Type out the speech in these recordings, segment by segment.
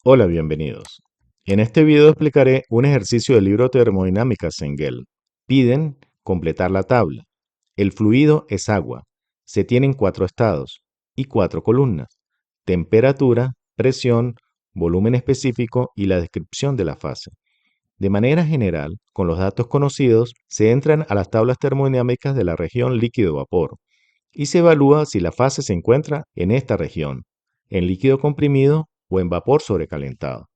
Hola, bienvenidos. En este video explicaré un ejercicio del libro Termodinámica Sengel. Piden completar la tabla. El fluido es agua. Se tienen 4 estados y 4 columnas: temperatura, presión, volumen específico y la descripción de la fase. De manera general, con los datos conocidos, se entran a las tablas termodinámicas de la región líquido-vapor y se evalúa si la fase se encuentra en esta región, en líquido comprimido o en vapor sobrecalentado.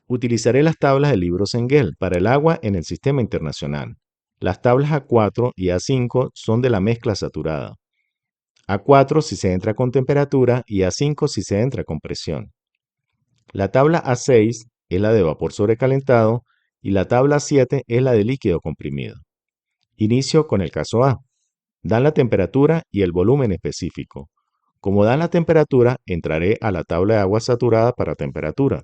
Utilizaré las tablas del libro Sengel para el agua en el sistema internacional. Las tablas A4 y A5 son de la mezcla saturada. A4 si se entra con temperatura y A5 si se entra con presión. La tabla A6 es la de vapor sobrecalentado y la tabla A7 es la de líquido comprimido. Inicio con el caso A. Dan la temperatura y el volumen específico. Como dan la temperatura, entraré a la tabla de agua saturada para temperatura.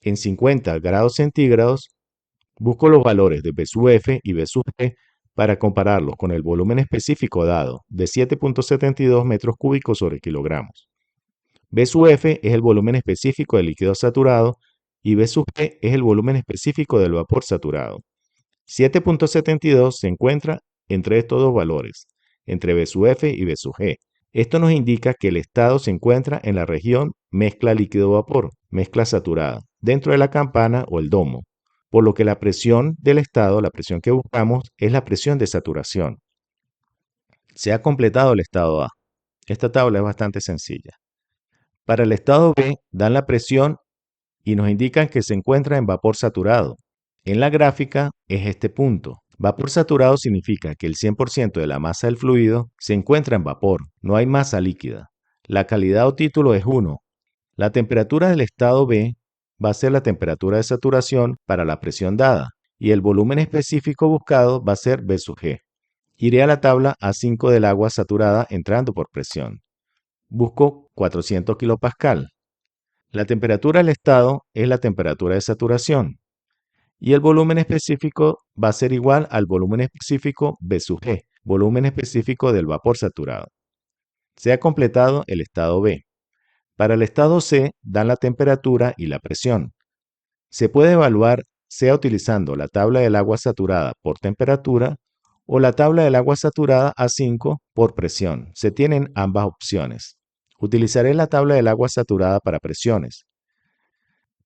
En 50 grados centígrados, busco los valores de B sub F y B sub G para compararlos con el volumen específico dado de 7.72 metros cúbicos sobre kilogramos. B sub F es el volumen específico del líquido saturado y B sub G es el volumen específico del vapor saturado. 7.72 se encuentra entre estos dos valores, entre B sub F y B sub G. Esto nos indica que el estado se encuentra en la región mezcla líquido-vapor, mezcla saturada, dentro de la campana o el domo, por lo que la presión del estado, la presión que buscamos, es la presión de saturación. Se ha completado el estado A. Esta tabla es bastante sencilla. Para el estado B, dan la presión y nos indican que se encuentra en vapor saturado. En la gráfica es este punto. Vapor saturado significa que el 100% de la masa del fluido se encuentra en vapor, no hay masa líquida. La calidad o título es 1. La temperatura del estado B va a ser la temperatura de saturación para la presión dada y el volumen específico buscado va a ser B sub G. Iré a la tabla A5 del agua saturada entrando por presión. Busco 400 kilopascal. La temperatura del estado es la temperatura de saturación y el volumen específico va a ser igual al volumen específico B sub G, volumen específico del vapor saturado. Se ha completado el estado B. Para el estado C dan la temperatura y la presión. Se puede evaluar sea utilizando la tabla del agua saturada por temperatura o la tabla del agua saturada A5 por presión. Se tienen ambas opciones. Utilizaré la tabla del agua saturada para presiones.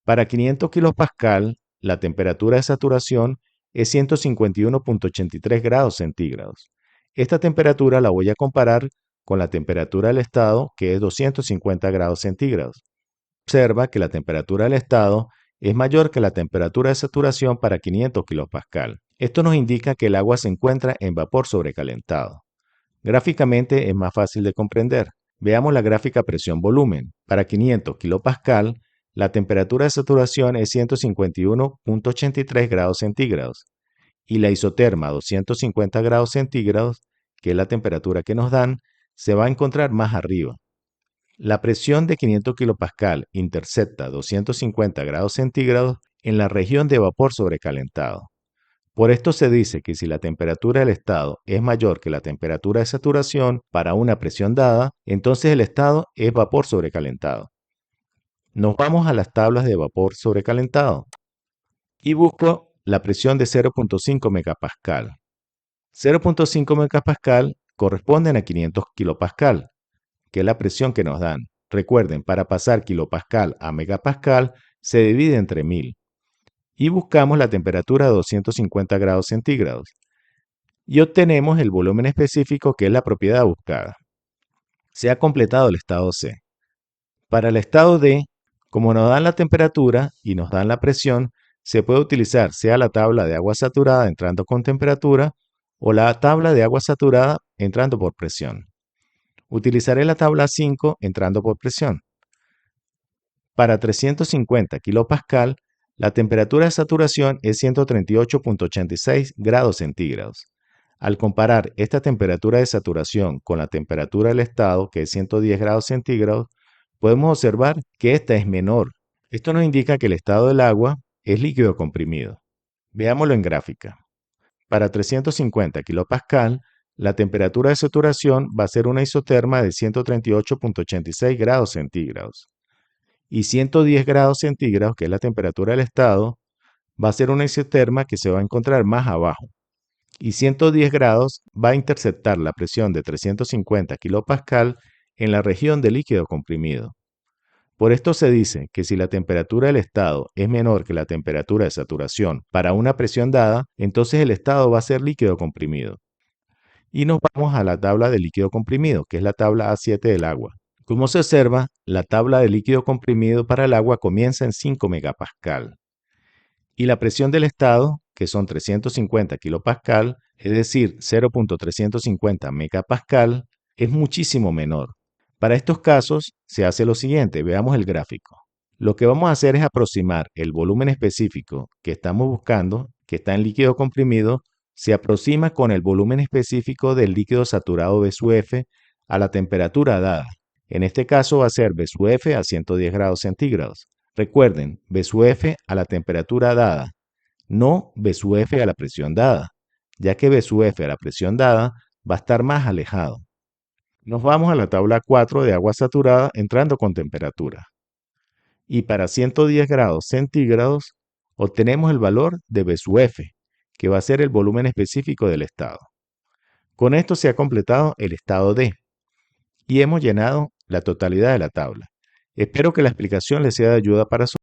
Para 500 kilopascal, la temperatura de saturación es 151.83 grados centígrados. Esta temperatura la voy a comparar con la temperatura del estado, que es 250 grados centígrados. Observa que la temperatura del estado es mayor que la temperatura de saturación para 500 kilopascal. Esto nos indica que el agua se encuentra en vapor sobrecalentado. Gráficamente es más fácil de comprender. Veamos la gráfica presión-volumen. Para 500 kilopascal, la temperatura de saturación es 151.83 grados centígrados y la isoterma a 250 grados centígrados, que es la temperatura que nos dan, se va a encontrar más arriba. La presión de 500 kilopascal intercepta 250 grados centígrados en la región de vapor sobrecalentado. Por esto se dice que si la temperatura del estado es mayor que la temperatura de saturación para una presión dada, entonces el estado es vapor sobrecalentado. Nos vamos a las tablas de vapor sobrecalentado y busco la presión de 0.5 megapascal. 0.5 megapascal corresponden a 500 kilopascal, que es la presión que nos dan. Recuerden, para pasar kilopascal a megapascal se divide entre 1000. Y buscamos la temperatura de 250 grados centígrados. Y obtenemos el volumen específico, que es la propiedad buscada. Se ha completado el estado C. Para el estado D, como nos dan la temperatura y nos dan la presión, se puede utilizar sea la tabla de agua saturada entrando con temperatura o la tabla de agua saturada entrando por presión. Utilizaré la tabla 5 entrando por presión. Para 350 kilopascal, la temperatura de saturación es 138.86 grados centígrados. Al comparar esta temperatura de saturación con la temperatura del estado, que es 110 grados centígrados, podemos observar que esta es menor. Esto nos indica que el estado del agua es líquido comprimido. Veámoslo en gráfica. Para 350 kilopascal, La temperatura de saturación va a ser una isoterma de 138.86 grados centígrados. Y 110 grados centígrados, que es la temperatura del estado, va a ser una isoterma que se va a encontrar más abajo. Y 110 grados va a interceptar la presión de 350 kilopascal en la región del líquido comprimido. Por esto se dice que si la temperatura del estado es menor que la temperatura de saturación para una presión dada, entonces el estado va a ser líquido comprimido. Y nos vamos a la tabla de líquido comprimido, que es la tabla A7 del agua. Como se observa, la tabla de líquido comprimido para el agua comienza en 5 megapascal. Y la presión del estado, que son 350 kilopascal, es decir, 0.350 megapascal, es muchísimo menor. Para estos casos se hace lo siguiente, veamos el gráfico. Lo que vamos a hacer es aproximar el volumen específico que estamos buscando, que está en líquido comprimido, se aproxima con el volumen específico del líquido saturado B sub F a la temperatura dada. En este caso va a ser B sub F a 110 grados centígrados. Recuerden, B sub F a la temperatura dada, no B sub F a la presión dada, ya que B sub F a la presión dada va a estar más alejado. Nos vamos a la tabla 4 de agua saturada entrando con temperatura. Y para 110 grados centígrados obtenemos el valor de B sub F, que va a ser el volumen específico del estado. Con esto se ha completado el estado D y hemos llenado la totalidad de la tabla. Espero que la explicación les sea de ayuda para su